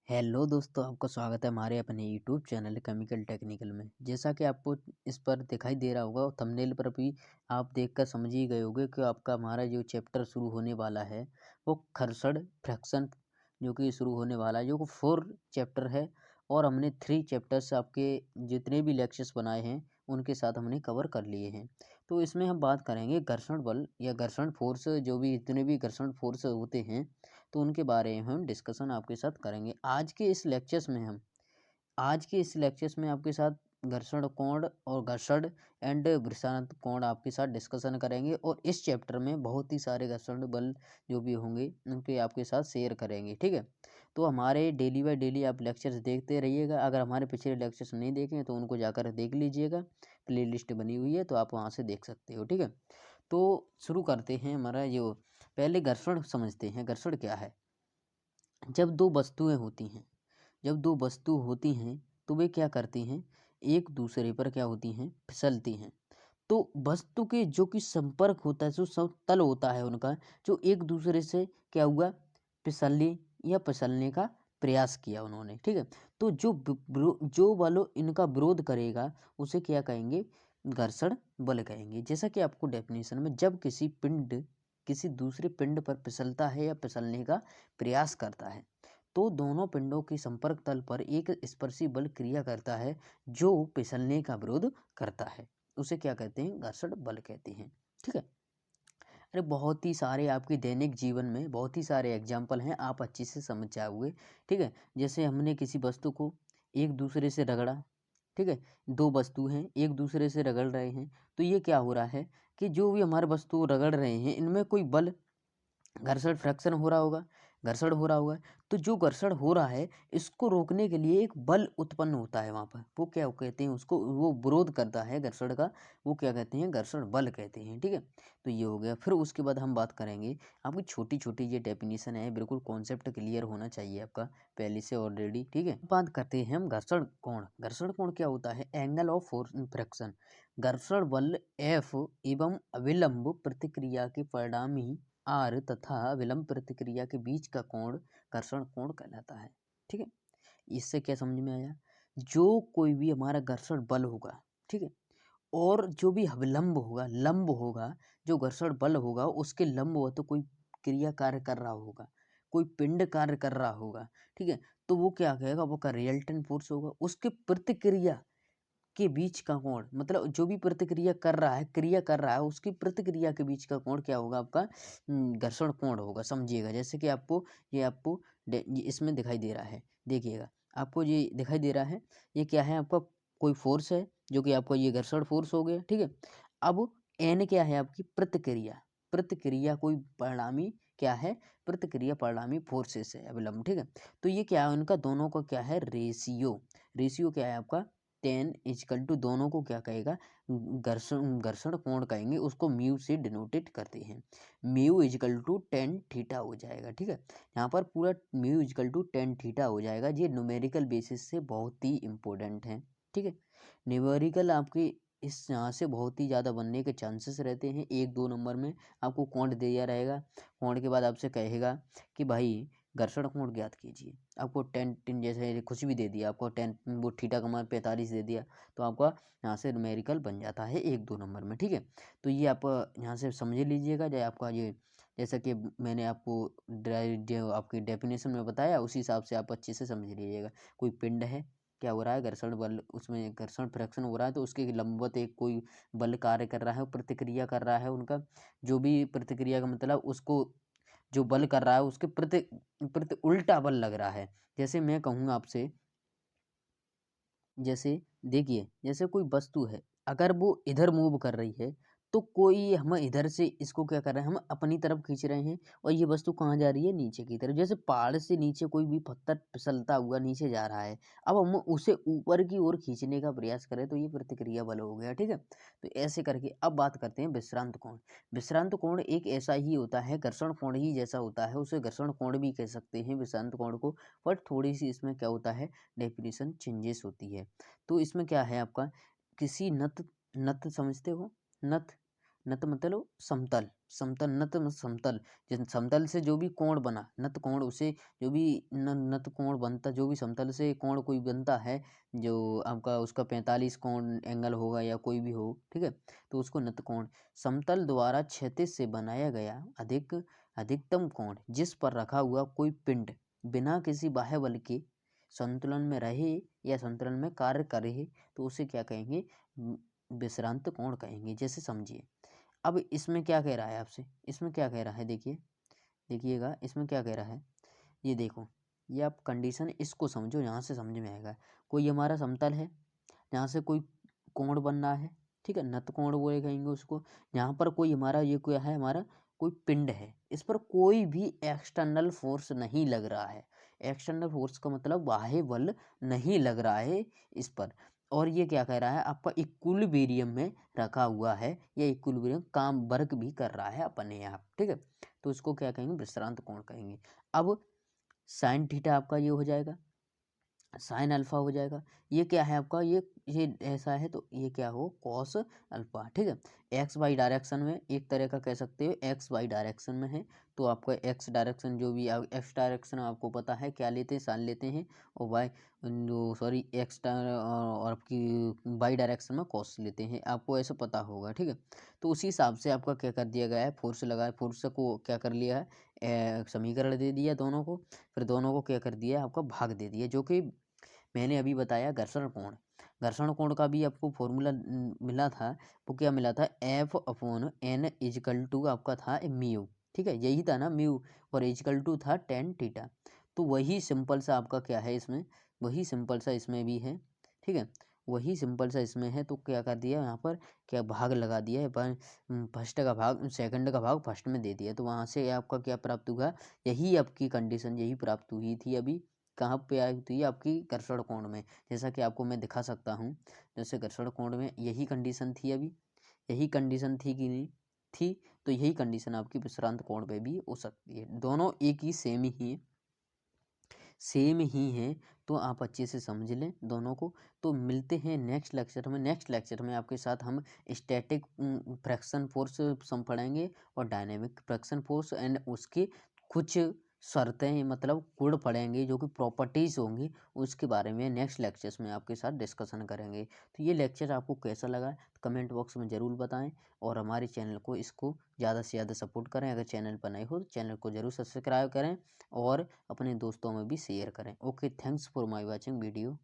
Hello दोस्तों, आपका स्वागत है हमारे अपने यूट्यूब चैनल केमिकल टेक्निकल में। जैसा कि आपको इस पर दिखाई दे रहा होगा, थंबनेल पर भी आप देखकर समझ ही गए होंगे कि आपका हमारा जो चैप्टर शुरू होने वाला है वो घर्षण फ्रैक्शन जो कि शुरू होने वाला है, जो कि 4 चैप्टर है। और हमने 3 चैप्टर्स आपके जितने भी लेक्चर्स बनाए हैं उनके साथ हमने कवर कर लिए हैं। तो इसमें हम बात करेंगे घर्षण बल या घर्षण फोर्स, जो भी जितने भी घर्षण फोर्स होते हैं तो उनके बारे में हम डिस्कशन आपके साथ करेंगे। आज के इस लेक्चर्स में आपके साथ घर्षण कोण और घर्षण एंड विषांत कोण आपके साथ डिस्कशन करेंगे, और इस चैप्टर में बहुत ही सारे घर्षण बल जो भी होंगे उनके आपके साथ शेयर करेंगे। ठीक है, तो हमारे डेली बाय डेली आप लेक्चर्स देखते रहिएगा। अगर हमारे पिछले लेक्चर्स नहीं देखे तो उनको जाकर देख लीजिएगा, प्लेलिस्ट बनी हुई है तो आप वहाँ से देख सकते हो। ठीक है, तो शुरू करते हैं। हमारा जो पहले घर्षण समझते हैं। घर्षण क्या है? जब दो वस्तुएं होती हैं, जब दो वस्तु होती हैं तो वे क्या करती हैं, एक दूसरे पर क्या होती हैं, फिसलती हैं। तो वस्तु के जो कि संपर्क होता है, जो तल होता है उनका, जो एक दूसरे से क्या हुआ, फिसलने या फिसलने का प्रयास किया उन्होंने। ठीक है, तो जो बल इनका विरोध करेगा उसे क्या कहेंगे, घर्षण बल कहेंगे। जैसा कि आपको डेफिनेशन में, जब किसी पिंड किसी दूसरे पिंड पर फिसलता है या फिसलने का प्रयास करता है तो दोनों पिंडों के संपर्क तल पर एक स्पर्शी बल क्रिया करता है जो फिसलने का विरोध करता है, उसे क्या कहते हैं, घर्षण बल कहते हैं। ठीक है, अरे बहुत ही सारे आपके दैनिक जीवन में बहुत ही सारे एग्जाम्पल हैं, आप अच्छे से समझ जाओगे। ठीक है, जैसे हमने किसी वस्तु को एक दूसरे से रगड़ा। ठीक है, दो वस्तु हैं एक दूसरे से रगड़ रहे हैं, तो ये क्या हो रहा है कि जो भी हमारे वस्तु रगड़ रहे हैं इनमें कोई बल, घर्षण फ्रैक्शन हो रहा होगा, घर्षण हो रहा होगा। तो जो घर्षण हो रहा है इसको रोकने के लिए एक बल उत्पन्न होता है वहाँ पर, वो क्या कहते हैं उसको, वो विरोध करता है घर्षण का, वो क्या कहते हैं, घर्षण बल कहते हैं। ठीक है, तो ये हो गया। फिर उसके बाद हम बात करेंगे, आपकी छोटी छोटी ये डेफिनेशन है, बिल्कुल कॉन्सेप्ट क्लियर होना चाहिए आपका पहले से ऑलरेडी। ठीक है, बात करते हैं हम घर्षण कोण। घर्षण कोण क्या होता है, एंगल ऑफ फोर्स फ्रैक्शन। घर्षण बल एफ एवं अविलंब प्रतिक्रिया के परिणामी आर तथा विलंब प्रतिक्रिया के बीच का कोण घर्षण कोण कहलाता है। ठीक है, इससे क्या समझ में आया, जो कोई भी हमारा घर्षण बल होगा, ठीक है, और जो भी विलंब होगा, लंब होगा, जो घर्षण बल होगा उसके लंब हो तो कोई क्रिया कार्य कर रहा होगा, कोई पिंड कार्य कर रहा होगा। ठीक है, तो वो क्या कहेगा, वो का रिजल्टेंट फोर्स होगा। उसके प्रतिक्रिया के बीच का कोण, मतलब जो भी प्रतिक्रिया कर रहा है, क्रिया कर रहा है, उसकी प्रतिक्रिया के बीच का कोण क्या होगा, आपका घर्षण कोण होगा। समझिएगा, जैसे कि आपको ये इसमें दिखाई दे रहा है, देखिएगा आपको ये दिखाई दे रहा है, ये क्या है, आपका कोई फोर्स है जो कि आपका ये घर्षण फोर्स हो गया। ठीक है, अब एन क्या है, आपकी प्रतिक्रिया, प्रतिक्रिया कोई परिणामी क्या है, प्रतिक्रिया परिणामी फोर्सेस है अविलंब। ठीक है, तो ये क्या है, उनका दोनों का क्या है, रेशियो। रेशियो क्या है आपका, 10 दोनों को क्या कहेगा, घर्षण घर्षण कोण कहेंगे, उसको म्यू से डिनोटेड करते हैं। म्यू इजकल टू 10 थीटा हो जाएगा। ठीक है, यहाँ पर पूरा म्यू इजकल टू 10 थीटा हो जाएगा। ये न्यूमेरिकल बेसिस से बहुत ही इंपॉर्टेंट है। ठीक है, न्यूमेरिकल आपके इस यहाँ से बहुत ही ज़्यादा बनने के चांसेस रहते हैं। 1-2 नंबर में आपको कोण दिया रहेगा, कोण के बाद आपसे कहेगा कि भाई घर्षण कोण ज्ञात कीजिए। आपको 10 जैसे कुछ भी दे दिया, आपको 10 वो थीटा का मान 45 दे दिया, तो आपका यहाँ से न्यूमेरिकल बन जाता है 1-2 नंबर में। ठीक है, तो ये आप यहाँ से समझ लीजिएगा। जो आपका ये, जैसा कि मैंने आपको जो आपकी डेफिनेशन में बताया उसी हिसाब से आप अच्छे से समझ लीजिएगा। कोई पिंड है, क्या हो रहा है, घर्षण बल, उसमें घर्षण फ्रैक्शन हो रहा है, तो उसके लंबवत एक कोई बल कार्य कर रहा है, प्रतिक्रिया कर रहा है उनका, जो भी प्रतिक्रिया का मतलब उसको जो बल कर रहा है उसके प्रति प्रति उल्टा बल लग रहा है। जैसे मैं कहूँगा आपसे, जैसे देखिए, जैसे कोई वस्तु है, अगर वो इधर मूव कर रही है तो कोई हम इधर से इसको क्या कर रहे हैं, हम अपनी तरफ खींच रहे हैं, और ये वस्तु कहाँ जा रही है, नीचे की तरफ। जैसे पहाड़ से नीचे कोई भी पत्थर फिसलता हुआ नीचे जा रहा है, अब हम उसे ऊपर की ओर खींचने का प्रयास करें तो ये प्रतिक्रिया बल हो गया। ठीक है, तो ऐसे करके अब बात करते हैं विश्रांत कोण। विश्रांत कोण एक ऐसा ही होता है, घर्षण कोण ही जैसा होता है, उसे घर्षण कोण भी कह सकते हैं विश्रांत कोण को, बट थोड़ी सी इसमें क्या होता है, डेफिनेशन चेंजेस होती है। तो इसमें क्या है आपका, किसी नत, नत समझते हो, नथ, नत मतलब समतल, समतल नत मतलब समतल, जिस समतल से जो भी कोण बना, नत कोण उसे जो भी नत कोण बनता, जो भी समतल से कोण कोई बनता है, जो आपका उसका 45 कोण एंगल होगा या कोई भी हो, ठीक है, तो उसको नत कोण। समतल द्वारा क्षैतिज से बनाया गया अधिकतम कोण जिस पर रखा हुआ कोई पिंड बिना किसी बाह्य बल के संतुलन में रहे या संतुलन में कार्य करे, तो उसे क्या कहेंगे, विश्रांत कोण कहेंगे। जैसे समझिए, अब इसमें क्या कह रहा है आपसे, इसमें क्या कह रहा है, देखिएगा इसमें क्या कह रहा है, ये देखो, ये आप कंडीशन इसको समझो, यहाँ से समझ में आएगा। कोई हमारा समतल है, यहाँ से कोई कोण बन रहा है, ठीक है, नत कोण बोले कहेंगे उसको। यहाँ पर कोई हमारा ये क्या है, हमारा कोई पिंड है, इस पर कोई भी एक्सटर्नल फोर्स नहीं लग रहा है। एक्सटर्नल फोर्स का मतलब बाह्य बल नहीं लग रहा है इस पर, और ये क्या कह रहा है, आपका इक्विलिब्रियम में रखा हुआ है, या इक्विलिब्रियम काम वर्क भी कर रहा है अपने आप, ठीक है, तो इसको क्या कहेंगे, विश्रांत कोण कहेंगे। अब साइन थीटा आपका ये हो जाएगा, साइन अल्फा हो जाएगा, ये क्या है आपका, ये ऐसा है तो ये क्या हो, कॉस अल्फा, ठीक है। एक्स वाई डायरेक्शन में एक तरह का कह सकते हो, एक्स वाई डायरेक्शन में है तो आपका एक्स डायरेक्शन जो भी एक्स डायरेक्शन आपको पता है क्या लेते हैं, साइन लेते हैं, और वाई जो सॉरी एक्स और आपकी वाई डायरेक्शन में कॉस लेते हैं, आपको ऐसा पता होगा, ठीक है। तो उसी हिसाब से आपका क्या कर दिया गया है, फोर्स लगा है, फोर्स को क्या कर लिया है, समीकरण दे दिया दोनों को, फिर दोनों को क्या कर दिया, आपका भाग दे दिया, जो कि मैंने अभी बताया घर्षण कोण। घर्षण कोण का भी आपको फॉर्मूला मिला था, वो क्या मिला था, F upon an equal to आपका था म्यू, ठीक है, यही था ना म्यू, और इजकल टू था टेन थीटा। तो वही सिंपल सा आपका क्या है इसमें, वही सिंपल सा इसमें भी है, ठीक है, वही सिंपल सा इसमें है। तो क्या कर दिया यहाँ पर, क्या भाग लगा दिया है, फर्स्ट का भाग सेकंड का भाग फर्स्ट में दे दिया, तो वहाँ से आपका क्या प्राप्त हुआ, यही आपकी कंडीशन यही प्राप्त हुई थी अभी, कहाँ पे आई थी, आपकी घर्षण कोण में। जैसा कि आपको मैं दिखा सकता हूँ, जैसे घर्षण कोण में यही कंडीशन थी अभी, यही कंडीशन थी कि नहीं थी, तो यही कंडीशन आपकी विश्रांत कोण पे भी हो सकती है। दोनों एक ही सेम ही हैं, तो आप अच्छे से समझ लें दोनों को। तो मिलते हैं नेक्स्ट लेक्चर में, नेक्स्ट लेक्चर में आपके साथ हम स्टैटिक फ्रैक्शन फोर्स सम पढ़ेंगे, और डायनेमिक फ्रैक्शन फोर्स एंड उसके कुछ शर्तें मतलब गुण पढ़ेंगे, जो कि प्रॉपर्टीज़ होंगी, उसके बारे में नेक्स्ट लेक्चर्स में आपके साथ डिस्कशन करेंगे। तो ये लेक्चर आपको कैसा लगा, कमेंट बॉक्स में ज़रूर बताएं, और हमारे चैनल को इसको ज़्यादा से ज़्यादा सपोर्ट करें। अगर चैनल पर नए हो तो चैनल को ज़रूर सब्सक्राइब करें, और अपने दोस्तों में भी शेयर करें। Okay, thanks for my watching video.